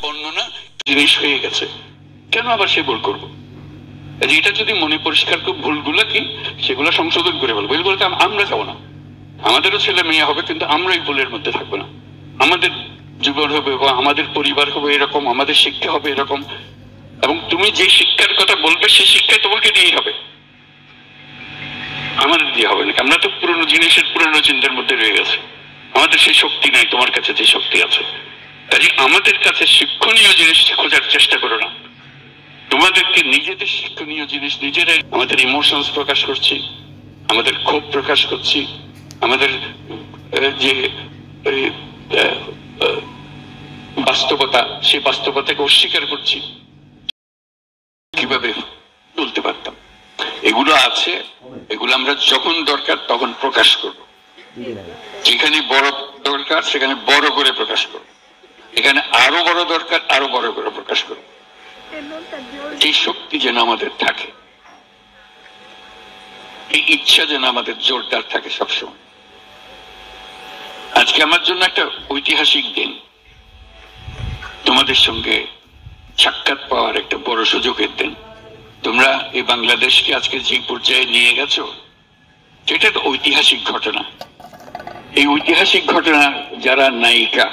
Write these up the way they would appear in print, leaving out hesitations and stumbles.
বর্ণনা জিনিস হয়ে গেছে, কেন আবার সে ভুল করবো? এটা যদি মনে পরিষ্কার করে ভুলগুলো কি সেগুলো সংশোধন করে বলবো, এই বলতে আমরা যাবো না, আমাদেরও ছেলে মেয়ে হবে, কিন্তু আমরা এই ভুলের মধ্যে থাকবো না। আমাদের জীবন হবে বা আমাদের পরিবার হবে এরকম, আমাদের শিক্ষা হবে এরকম, এবং তুমি যে শিক্ষার কথা বলবে সেই শিক্ষা তোমাকে দিয়েই হবে, আমাদের দিয়ে হবে না। আমরা তো পুরনো জিনিসের পুরনো চিন্তার মধ্যে রয়ে গেছে, আমাদের সেই শক্তি নাই, তোমার কাছে যে শক্তি আছে। কাজে আমাদের কাছে শিক্ষণীয় জিনিস খোঁজার চেষ্টা করো না, তোমাদেরকে নিজেদের শিক্ষণীয় জিনিস নিজেরাই। আমাদের ইমোশনস প্রকাশ করছি, আমাদের ক্ষোভ প্রকাশ করছি, আমাদের যে বাস্তবতা, সেই বাস্তবতাকে অস্বীকার করছি, কিভাবে বলতে পারতাম? এগুলো আছে, এগুলো আমরা যখন দরকার তখন প্রকাশ করব, যেখানে বড় দরকার সেখানে বড় করে প্রকাশ করব, এখানে আরো বড় দরকার আরো বড় করে প্রকাশ করব। এই শক্তি যেন আমাদের থাকে, এই ইচ্ছা যেন আমাদের জোরদার থাকে সবসময়। আজকে আমার জন্য একটা ঐতিহাসিক দিন, তোমাদের সঙ্গে সাক্ষাৎ পাওয়ার একটা বড় সুযোগের দিন। তোমরা এই বাংলাদেশকে আজকে যে পর্যায়ে নিয়ে গেছো, সেটা তো ঐতিহাসিক ঘটনা। এই ঐতিহাসিক ঘটনা যারা নায়িকা,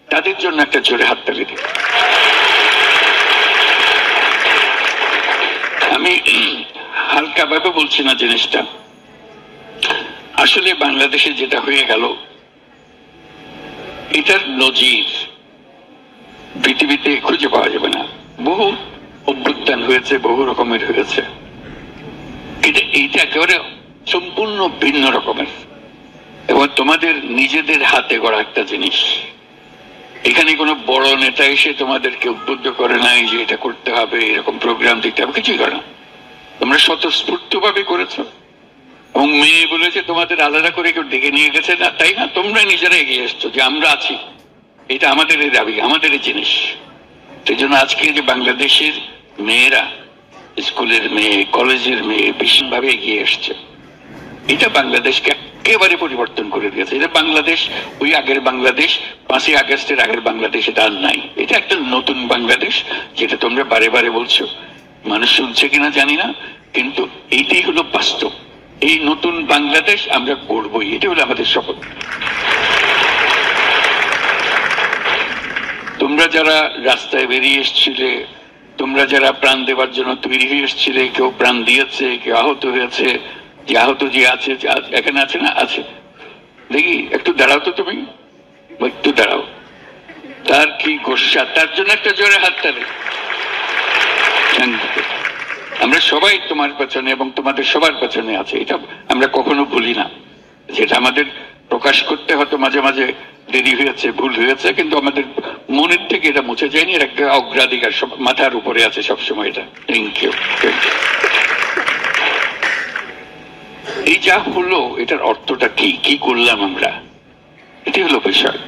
তাদের জন্য একটা জোরে হাততালি দিই। আমি হালকা ভাবে বলছি না জিনিসটা, আসলে বাংলাদেশে যেটা হয়ে গেল এটার নজির পৃথিবীতে খুঁজে পাওয়া যাবে না। বহু অভ্যুত্থান হয়েছে, বহু রকমের হয়েছে, কিন্তু এইটা একেবারে সম্পূর্ণ ভিন্ন রকমের, এবং তোমাদের নিজেদের হাতে গড়া একটা জিনিস। এখানে কোনো বড় নেতা এসে তোমাদেরকে উদ্বুদ্ধ করে নাই যে এটা করতে হবে, এরকম প্রোগ্রাম দিতে হবে, কিছুই করে না। তোমরা স্বতঃস্ফূর্ত ভাবে করেছো, এবং মেয়ে বলেছে তোমাদের আলাদা করে কেউ ডেকে নিয়ে গেছে না, তাই না? তোমরা নিজেরা এগিয়ে এসছো যে আমরা আছি, এটা আমাদের দাবি, আমাদের জিনিস। সেই জন্য আজকে যে বাংলাদেশের মেয়েরা, স্কুলের মেয়ে, কলেজের মেয়ে ভীষণভাবে এগিয়ে এসছে, এটা বাংলাদেশকে একেবারে পরিবর্তন করে দিয়েছে। এটা বাংলাদেশ ওই আগের বাংলাদেশ, 5ই আগস্টের আগের বাংলাদেশ এটা আর নাই। এটা একটা নতুন বাংলাদেশ, যেটা তোমরা বারে বারে বলছো, মানুষ শুনছে কিনা জানি না, কিন্তু এইটাই হলো বাস্তব। এই নতুন বাংলাদেশ আমরা করবই, এটা হলো আমাদের শপথ। তোমরা যারা রাস্তায় বেরিয়ে এসছিলে, তোমরা যারা প্রাণ দেওয়ার জন্য তৈরি হয়ে এসছিলে, কেউ প্রাণ দিয়েছে, কেউ আহত হয়েছে, যে আহত যে আছে এখানে আছে না, আছে, দেখি একটু দাঁড়াও তো, তুমি একটু দাঁড়াও, তার কি গোসা, তার জন্য একটা জোরে হাততালি। আমরা সবাই তোমার পেছনে এবং তোমাদের সবার পেছনে আছে, এটা আমরা কখনো ভুলি না। যেটা আমাদের প্রকাশ করতে হয়তো মাঝে মাঝে দেরি হয়েছে, ভুল হয়েছে, কিন্তু আমাদের মনের থেকে এটা মুছে যায়নি, এর একটা অগ্রাধিকার সব মাথার উপরে আছে সবসময়। এটা থ্যাংক ইউ। এই যা হলো এটার অর্থটা কি, কি করলাম আমরা, এটি হলো বিষয়।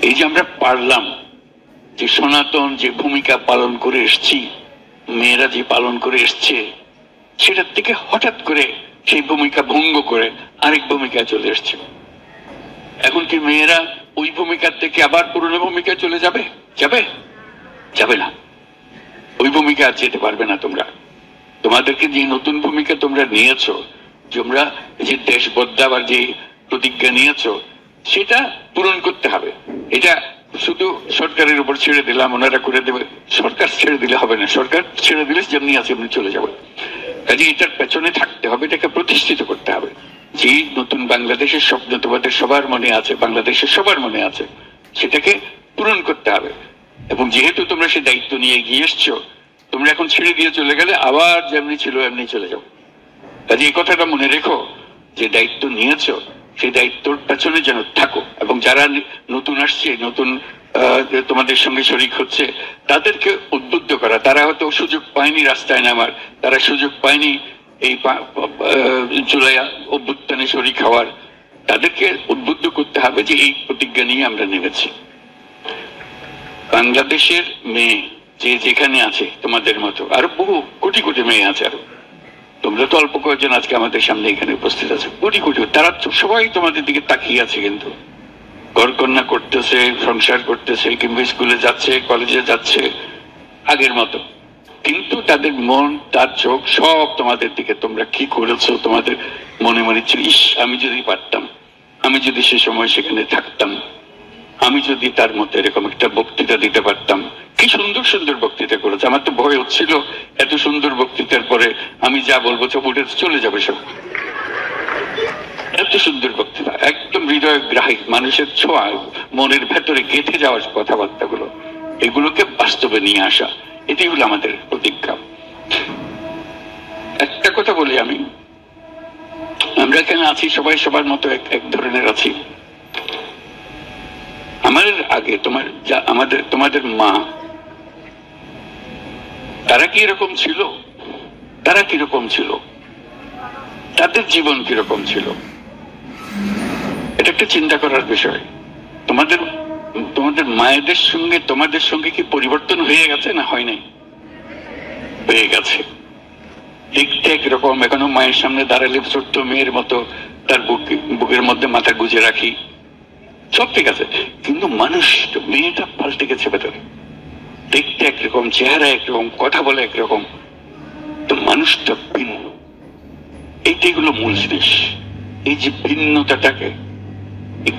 এই যে আমরা পারলাম, যে সনাতন যে ভূমিকা পালন করে এসছি, মেয়েরা যে পালন করে এসছে, সেটার থেকে হঠাৎ করে সেই ভূমিকা ভঙ্গ করে আরেক ভূমিকায় চলে এসছে। এখন কি মেয়েরা ওই ভূমিকার থেকে আবার পুরনো ভূমিকায় চলে যাবে? যাবে? যাবে না, ওই ভূমিকা আর যেতে পারবে না তোমরা। তোমাদেরকে যে নতুন ভূমিকা তোমরা নিয়েছো, তোমরা যে দেশ বদলাবার যে প্রতিজ্ঞা নিয়েছো, সেটা পূরণ করতে হবে। এটা শুধু সরকারের উপর ছেড়ে দিলাম, ওনারা করে দেবে, সরকার ছেড়ে দিলে হবে না, সরকার ছেড়ে দিলে যেমনি আছে এমনি চলে যাবে। কাজে এটার পেছনে থাকতে হবে, এটাকে প্রতিষ্ঠিত করতে হবে। যে নতুন বাংলাদেশের স্বপ্ন তোমাদের সবার মনে আছে, বাংলাদেশের সবার মনে আছে, সেটাকে পূরণ করতে হবে। এবং যেহেতু তোমরা সে দায়িত্ব নিয়ে এগিয়ে এসছো, তোমরা এখন ছেড়ে দিয়ে চলে গেলে আবার যেমনি ছিল এমনি চলে যাও। কাজে এই কথাটা মনে রেখো, যে দায়িত্ব নিয়েছো সেই দায়িত্বর পেছনে যেন থাকো, এবং যারা নতুন আসছে, নতুন তোমাদের সঙ্গে শরিক হচ্ছে, তাদেরকে উদ্বুদ্ধ করা। তারা হয়তো সুযোগ পায়নি রাস্তায় নামার, তারা সুযোগ পায়নি এই জুলাই অভ্যুত্থানে শরিক হওয়ার, তাদেরকে উদ্বুদ্ধ করতে হবে যে এই প্রতিজ্ঞা নিয়ে আমরা নেমেছি। বাংলাদেশের মেয়ে যে যেখানে আছে, তোমাদের মতো আরো বহু কোটি কোটি মেয়ে আছে, আরো তোমরা তো অল্প কয়েকজন আজকে আমাদের সামনে এখানে উপস্থিত আছে, কোটি কোটি, তারা সবাই তোমাদের দিকে তাকিয়ে আছে। কিন্তু ঘরকন্যা করতেছে, সংসার করতেছে, কিংবা স্কুলে যাচ্ছে, কলেজে যাচ্ছে আগের মতো, কিন্তু তাদের মন, তার চোখ সব তোমাদের দিকে। তোমরা কি করেছো, তোমাদের মনে মনে ছিল, ইস আমি যদি পারতাম, আমি যদি সে সময় সেখানে থাকতাম, আমি যদি তার মধ্যে এরকম একটা বক্তৃতা দিতে পারতাম। কি সুন্দর সুন্দর বক্তৃতা করেছে। আমার তো ভয় হচ্ছিল এত সুন্দর বক্তৃতার পরে আমি যা বলবো সব উঠে চলে যাবে সব। এত সুন্দর বক্তৃতা, একদম হৃদয়গ্রাহী, মানুষের ছোঁয়া, মনের ভেতরে গেঁথে যাওয়ার কথাবার্তাগুলো, এগুলোকে বাস্তবে নিয়ে আসা, এটাই হলো আমাদের প্রতিজ্ঞা। একটা কথা বলি আমি, আমরা এখানে আছি সবাই সবার মতো এক ধরনের আছি। আমাদের আগে তোমাদের মা, তারা কি এরকম ছিল? তারা কিরকম ছিল? তাদের জীবন কিরকম ছিল? এটা একটা চিন্তা করার বিষয়। তোমাদের মায়েদের সঙ্গে তোমাদের সঙ্গে কি পরিবর্তন হয়ে গেছে না হয় নাই? হয়ে গেছে। দেখতে একরকম, এখনো মায়ের সামনে দাঁড়ালে ছোট্ট মেয়ের মতো তার বুকের মধ্যে মাথা গুজে রাখি, সব ঠিক আছে, কিন্তু মানুষ, মেয়েটা পাল্টে গেছে ভেতরে। দেখতে একরকম, চেহারা একরকম, কথা বলে একরকম, তো মানুষটা ভিন্ন। এইটাই হলো মূল জিনিস। এই যে ভিন্নতাটাকে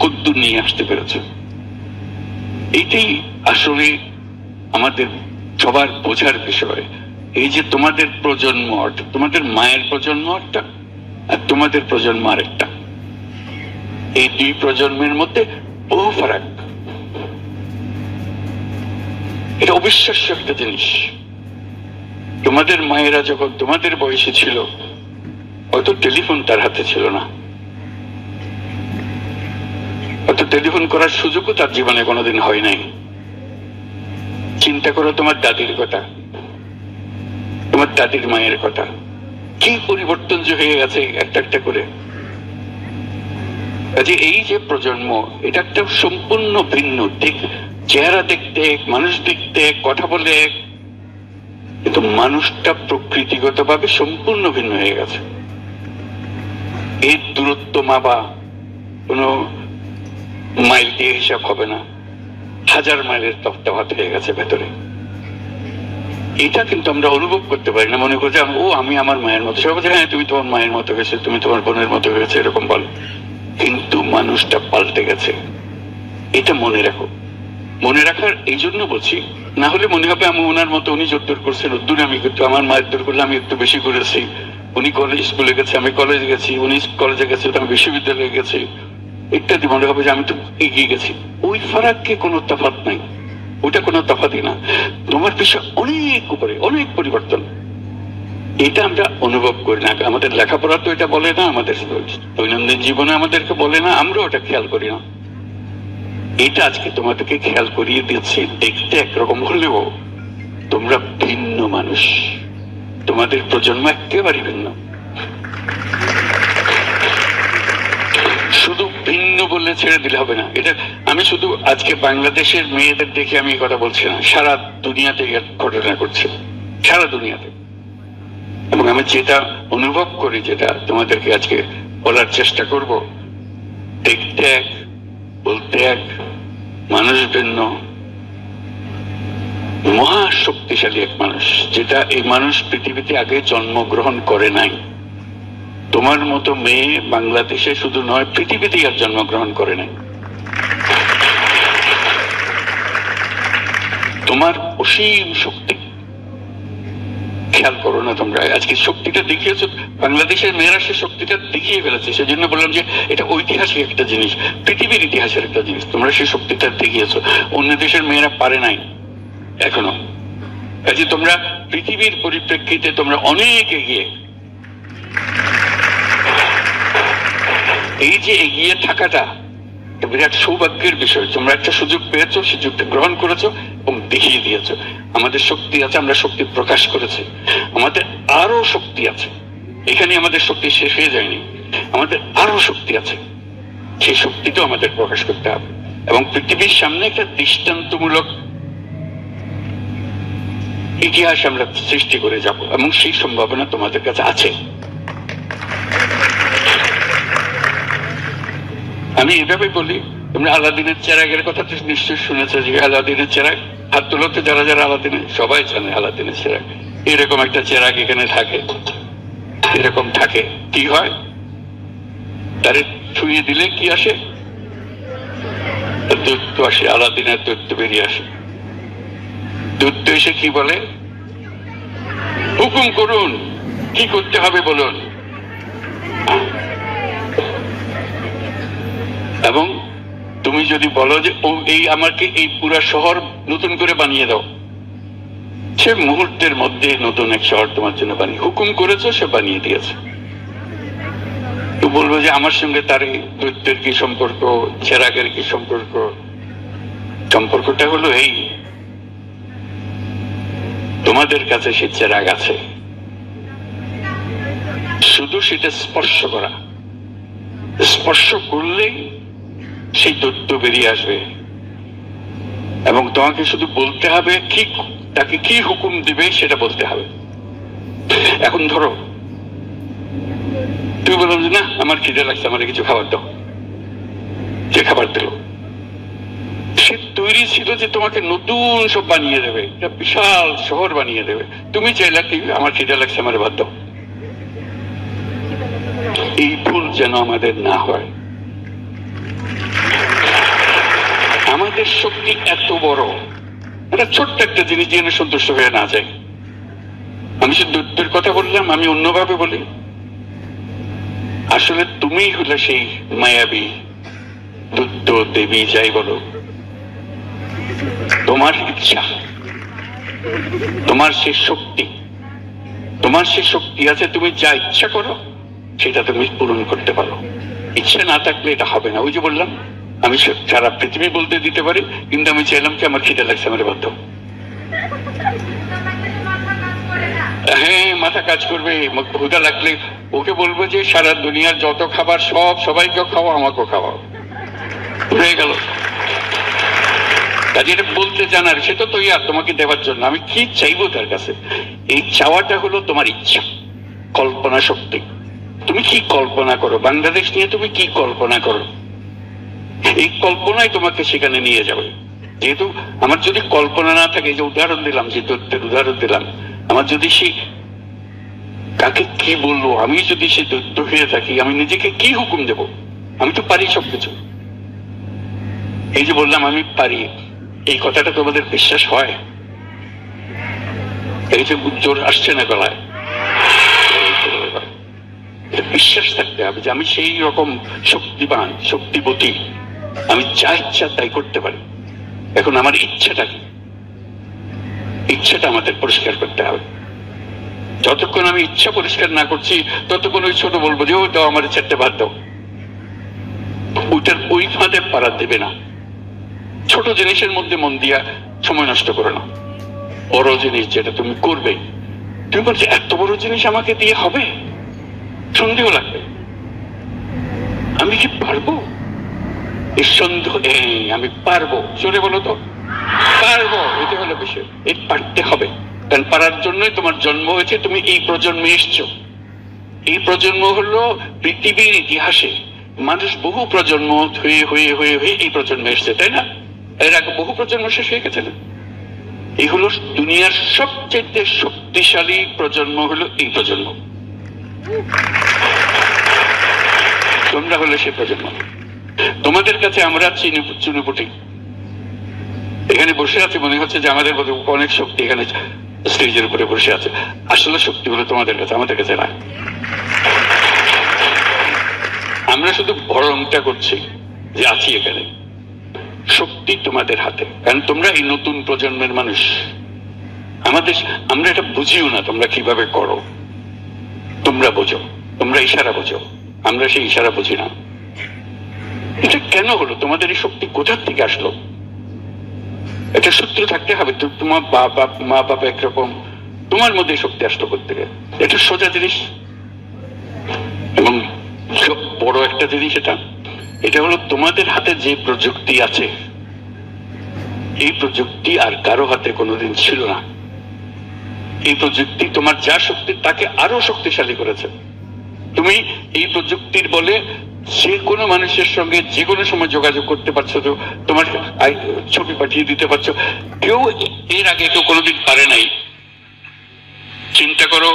কদ্দূর নিয়ে আসতে পেরেছে, এইটাই আসলে আমাদের সবার বোঝার বিষয়। এই যে তোমাদের প্রজন্ম, তোমাদের মায়ের প্রজন্ম একটা, আর তোমাদের প্রজন্ম আরেকটা, এই দুই প্রজন্মের মধ্যে বহু ফারাক। এটা অবিশ্বাস্য একটা জিনিস। তোমাদের মায়েরা যখন তোমাদের বয়সে ছিল, হয়তো টেলিফোন তার হাতে ছিল না, হয়তো টেলিফোন করার সুযোগও তার জীবনে কোনোদিন হয় নাই। চিন্তা করো তোমার দাদির কথা, তোমার দাদির মায়ের কথা, কি পরিবর্তন যে হয়ে গেছে একটা একটা করে। কাজে এই যে প্রজন্ম, এটা একটা সম্পূর্ণ ভিন্ন দিক। চেহারা দেখতে, মানুষ দেখতে, কথা বলে, কিন্তু মানুষটা প্রকৃতিগত ভাবে সম্পূর্ণ ভিন্ন হয়ে গেছে। এর দূরত্ব মাপা কোনো মাইল দিয়ে হিসাব হবে না, 1000 মাইলের তফাৎ হয়ে গেছে ভেতরে। এটা কিন্তু আমরা অনুভব করতে পারি না। মনে করছি ও আমি আমার মায়ের মতো, সবাই বলছে হ্যাঁ তুমি তোমার মায়ের মতো হয়েছে, তুমি তোমার বোনের মতো হয়েছে, এরকম বল, কিন্তু মানুষটা পাল্টে গেছে। এটা মনে রাখো। মনে রাখার এই জন্য বলছি, না হলে মনে হবে আমি ওনার মতো, উনি যদ্দূর করছেন ওদ্দূর আমি করতে, আমার মায়ের দূর করলে আমি একটু বেশি করেছি, উনি কলেজ স্কুলে গেছে আমি কলেজে গেছি, উনি কলেজে গেছে আমি বিশ্ববিদ্যালয়ে গেছি ইত্যাদি। মনে হবে যে আমি তো এগিয়ে গেছি। ওই ফারাককে কোনো তফাৎ নাই, ওইটা কোনো তফাৎই না। তোমার বিষয় অনেক উপরে, অনেক পরিবর্তন। এটা আমরা অনুভব করি না। আমাদের লেখাপড়া তো এটা বলে না, আমাদের দৈনন্দিন জীবনে আমাদেরকে বলে না, আমরা ওটা খেয়াল করি না। এটা আজকে তোমাদেরকে খেয়াল করিয়ে দিচ্ছি। দেখতে একরকম হলেও তোমরা ভিন্ন মানুষ, তোমাদের প্রজন্ম একেবারে ভিন্ন। শুধু ভিন্ন বললে ছেড়ে দিলে হবে না। এটা আমি শুধু আজকে বাংলাদেশের মেয়েদের দেখে আমি কথা বলছি না, সারা দুনিয়াতে ঘটনা করছে, সারা দুনিয়াতে। এবং আমি যেটা অনুভব করি, যেটা তোমাদেরকে আজকে বলার চেষ্টা করব, দেখতে এক, বলতে এক, মানুষ ভিন্ন, মহা শক্তিশালী এক মানুষ, যেটা এই মানুষ পৃথিবীতে আগে জন্মগ্রহণ করে নাই। তোমার মতো মেয়ে বাংলাদেশে শুধু নয়, পৃথিবীতেই আর জন্মগ্রহণ করে নাই। তোমার অসীম শক্তি খেয়াল করো না তোমরা। আজকে শক্তিটা দেখিয়েছো, বাংলাদেশের মেয়েরা সে শক্তিটা দেখিয়ে ফেলেছে। সেজন্য বললাম যে এটা ঐতিহাসিক একটা জিনিস, পৃথিবীর ইতিহাসের একটা জিনিস। তোমরা সেই শক্তিটা দেখিয়েছো, অন্য দেশের মেয়েরা পারে নাই এখনো। কাজে তোমরা পৃথিবীর পরিপ্রেক্ষিতে তোমরা অনেক এগিয়ে। এই যে এগিয়ে থাকাটা বিরাট সৌভাগ্যের বিষয়। তোমরা একটা সুযোগ পেয়েছো, সুযোগটা গ্রহণ করেছো এবং দেখিয়ে দিয়েছো। আমাদের শক্তি আছে, আমরা শক্তি প্রকাশ করেছি। আমাদের আরো শক্তি আছে, এখানে আমাদের শক্তি শেষ হয়ে যায়নি, আমাদের আরো শক্তি আছে। সেই শক্তিটাও আমাদের প্রকাশ করতে হবে এবং পৃথিবীর সামনে একটা দৃষ্টান্তমূলক ইতিহাস আমরা সৃষ্টি করে যাব, এবং সেই সম্ভাবনা তোমাদের কাছে আছে। আমি এভাবে বলি, তোমরা আলাদিনের চেরাগের কথা তো নিশ্চয়ই শুনেছ, যে আলাদিনের চেরাগ, হাত তুলতে যারা যারা আলাদিনের, সবাই জানে আলাদিনের চেরাগ। এরকম একটা চেরাগ এখানে থাকে, এরকম থাকে। কি হয়, তারে ছুঁয়ে দিলে কি আসে? দৈত্য আসে, আলাদিনের দৈত্য বেরিয়ে আসে। দৈত্য এসে কি বলে? হুকুম করুন, কি করতে হবে বলুন। এবং তুমি যদি বলো যে ও এই আমাকে এই পুরা শহর নতুন করে বানিয়ে দাও, সে মুহূর্তের মধ্যে নতুন এক শহর তোমার জন্য বানিয়ে, হুকুম করেছো, সে বানিয়ে দিয়েছে। তো বলবো যে আমার সঙ্গে তার এই দৈত্যের কি সম্পর্ক, চেরাগের কি সম্পর্ক? সম্পর্কটা হলো এই, তোমাদের কাছে সে চেরাগ আছে, শুধু সেটা স্পর্শ করা, স্পর্শ করলেই সেই দৈত্য বেরিয়ে আসবে। এবং তোমাকে শুধু বলতে হবে কি, তাকে কি হুকুম দিবে সেটা বলতে হবে। এখন ধরো তুমি বললাম যে না আমার খিদে লাগছে, আমার কিছু খাবার দাও, যে খাবার দিল, সে তৈরি ছিল যে তোমাকে নতুন সব বানিয়ে দেবে, একটা বিশাল শহর বানিয়ে দেবে। তুমি চাইলে কি আমার খিদে লাগছে, আমার ভাত দাও। এই ভুল যেন আমাদের না হয়। আমাদের শক্তি এত বড়, এটা ছোট্ট একটা জিনিস দিয়ে সন্তুষ্ট হয়ে না যায়। আমি সে দৈত্যের কথা বললাম, আমি অন্যভাবে বলি, আসলে তুমি হলে সেই মায়াবী দৈত্য, দেবী, যাই বলো। তোমার ইচ্ছা, তোমার সে শক্তি, তোমার সে শক্তি আছে, তুমি যা ইচ্ছা করো সেটা তুমি পূরণ করতে পারো। ইচ্ছা না থাকলে এটা হবে না। ওই যে বললাম, আমি সারা পৃথিবী বলতে দিতে পারি, কিন্তু আমি চাইলাম কি আমার খিদে লাগছে, আমার বাধ্য। হ্যাঁ, মাথা কাজ করবে, ক্ষুধা লাগলে ওকে বলবো যে সারা দুনিয়ার যত খাবার সব সবাইকেও খাওয়া, আমাকেও খাওয়াও, হয়ে গেল। কাজে এটা বলতে জানার, সে তো তৈরি তোমাকে দেওয়ার জন্য। আমি কি চাইবো তার কাছে? এই চাওয়াটা হলো তোমার ইচ্ছা, কল্পনা শক্তি। তুমি কি কল্পনা করো, বাংলাদেশ নিয়ে তুমি কি কল্পনা করো, এই কল্পনাই তোমাকে সেখানে নিয়ে যাবে। যেহেতু আমার যদি কল্পনা না থাকে, যে উদাহরণ দিলাম, যে দৈত্যের উদাহরণ দিলাম, আমার যদি সে কাকে কি বলবো, আমি যদি সে দৈত্য হয়ে থাকি, আমি নিজেকে কি হুকুম দেব? আমি তো পারি সবকিছু। এই যে বললাম আমি পারি, এই কথাটা তোমাদের বিশ্বাস হয়? এই যে জোর আসছে না গলায়, বিশ্বাস থাকতে হবে যে আমি সেই রকম শক্তিবান, শক্তিবতী, আমি যা ইচ্ছা তাই করতে পারি। এখন আমার ইচ্ছাটা কি? ইচ্ছাটা আমাদের পরিষ্কার করতে হবে। যতক্ষণ আমি ইচ্ছা পরিষ্কার না করছি, ততক্ষণ ওই ছোট বলবো যে ও দাও আমার 4টে ভাত দাও, ওইটার ওই ফাঁদে পাড়া দেবে না। ছোট জিনিসের মধ্যে মন দিয়া সময় নষ্ট করো না। বড় জিনিস যেটা তুমি করবে, তুমি বলছো এত বড় জিনিস আমাকে দিয়ে হবে, সন্দেহ লাগবে, আমি কি পারবো? এই সন্দেহ, আমি পারবো, চলে বলো তো, পারবো, এটা হলো বিষয়। এই পারতে হবে, কারণ পারার জন্যই তোমার জন্ম হয়েছে, তুমি এই প্রজন্মে এসছো। এই প্রজন্ম হলো পৃথিবীর ইতিহাসে মানুষ বহু প্রজন্ম হয়ে হয়ে হয়ে হয়ে এই প্রজন্মে এসছে, তাই না? এর আগে বহু প্রজন্ম শেষ হয়ে গেছে না? এই হলো দুনিয়ার সবচেয়ে শক্তিশালী প্রজন্ম, হলো এই প্রজন্ম। তোমরা হলে সে প্রজন্ম। তোমাদের কাছে আমরা চুনুপুটি এখানে বসে আছে, মনে হচ্ছে যে আমাদের অনেক শক্তি এখানে স্টেজের উপরে বসে আছে। আসলে শক্তি হলো তোমাদের কাছে, আমাদের কাছে না। আমরা শুধু ভরমটা করছি যে আছি এখানে। শক্তি তোমাদের হাতে, কারণ তোমরা এই নতুন প্রজন্মের মানুষ। আমরা এটা বুঝিও না তোমরা কিভাবে করো, তোমরা বোঝো, তোমরা ইশারা বোঝো, আমরা সেই ইশারা বুঝি না। এটা কেন হলো? তোমাদের এই শক্তি কোথার থেকে আসলো? এটা সূত্র থাকতে হবে। তোমার মা বাবা একরকম, তোমার মধ্যে শক্তি আসলো করতে গেলে এটা সোজা জিনিস। এবং বড় একটা জিনিস এটা হলো তোমাদের হাতে যে প্রযুক্তি আছে, এই প্রযুক্তি আর কারো হাতে কোনোদিন ছিল না। এই প্রযুক্তি তোমার যা শক্তি তাকে আরো শক্তিশালী করেছে। তুমি এই প্রযুক্তির বলে যে কোনো মানুষের সঙ্গে যে কোনো সময় যোগাযোগ করতে পারছো, তো তোমার ছবি পাঠিয়ে দিতে পারছো। কেউ এর আগে কেউ কোনোদিন পারে নাই। চিন্তা করো,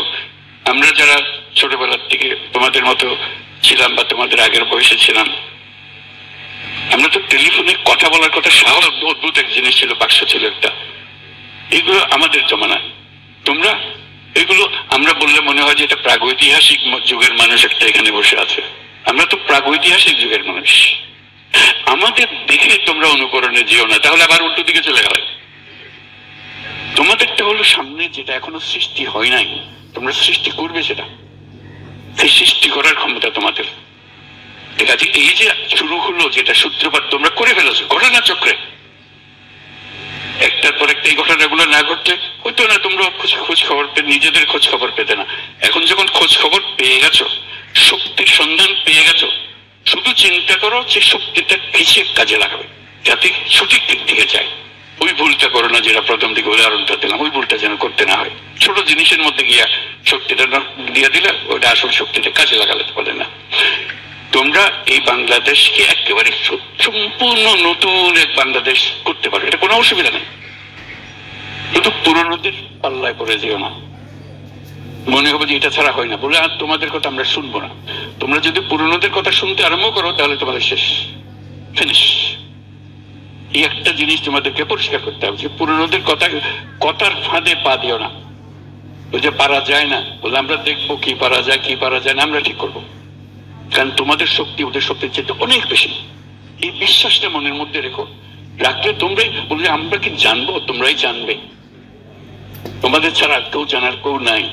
আমরা যারা ছোটবেলার থেকে তোমাদের মতো ছিলাম বা তোমাদের আগের বয়সে ছিলাম, আমরা তো টেলিফোনে কথা বলার কথা, সাহস অদ্ভুত এক জিনিস ছিল, বাক্স ছিল একটা। এগুলো আমাদের জমানা। তোমরা এগুলো আমরা বললে মনে হয় যে এটা প্রাগৈতিহাসিক যুগের মানুষ একটা এখানে বসে আছে। আমরা তো প্রাগৈতিহাসিক যুগের মানুষ। আমাদের দেখে তোমরা অনুকরণে যেও না, তাহলে আবার উল্টো দিকে চলে গেলে। তোমাদেরটা হলো সামনে, যেটা এখনো সৃষ্টি হয় নাই, তোমরা সৃষ্টি করবে সেটা। সেই সৃষ্টি করার ক্ষমতা তোমাদের। ঠিক আছে, এই যে শুরু হলো, যেটা সূত্রপাত তোমরা করে ফেলেছো ঘটনা চক্রে, একটার পর একটা এই ঘটনাগুলো না ঘটলে হইতো না। তোমরা খোঁজ খবর নিজেদের খোঁজ খবর পেতে না। এখন যখন খোঁজ খবর পেয়ে গেছো, শক্তির সন্ধান পেয়ে গেছো, শুধু চিন্তা করো যে শক্তিটা কিসে কাজে লাগাবে যাতে সঠিক দিক দিকে যায়। ওই ভুলটা করো না, যেটা প্রথম দিকে উদাহরণটা দিলাম, ওই ভুলটা যেন করতে না হয়। ছোট জিনিসের মধ্যে গিয়া শক্তিটা দিয়ে দিলে ওটা আসল শক্তিটা কাজে লাগালে বলে না। তোমরা এই বাংলাদেশকে একেবারে সম্পূর্ণ নতুন এক বাংলাদেশ করতে পারো, এটা কোনো অসুবিধা নেই। কিন্তু পুরনোদের পাল্লায় পড়ে যেও না। মনে হবে যে এটা ছাড়া হয় না বলে আর তোমাদের কথা আমরা শুনবো না। তোমরা যদি পুরনোদের কথা শুনতে আরম্ভ করো, তাহলে তোমাদের শেষ, ফিনিশ। এই একটা জিনিস তোমাদেরকে পরিষ্কার করতে হবে, যে পুরনোদের কথার ফাঁদে পা দিও না। ওই যে পারা যায় না বলে, আমরা দেখবো কি পারা যায় কি পারা যায় না, আমরা ঠিক করবো। কারণ তোমাদের শক্তি ওদের শক্তির চেয়ে অনেক বেশি। এই বিশ্বাসটা মনের মধ্যে রেখো। রাখলে তোমরাই বললে, আমরা কি জানবো, তোমরাই জানবে। তোমাদের ছাড়া কেউ জানার কেউ নাই।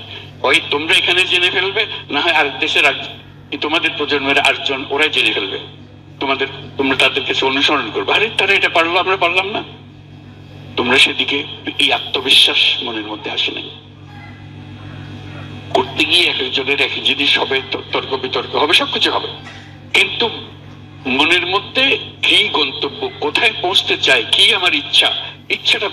হয় তোমরা এখানে জেনে ফেলবে, না হয় আর দেশের তোমাদের প্রজন্মের 8 জন ওরাই জেনে ফেলবে। তোমরা তাদের কাছে অনুসরণ করবে, আরে তারা এটা পারলো, আমরা পারলাম না। তোমরা সেদিকে এই আত্মবিশ্বাস মনের মধ্যে আসে নাই। করতে গিয়ে এক একজনের এক জিনিস হবে, তর্ক বিতর্ক হবে, সবকিছু হবে, কিন্তু মনের মধ্যে কি গন্তব্য, কোথায় পৌঁছতে চাই, কি আমার ইচ্ছাটা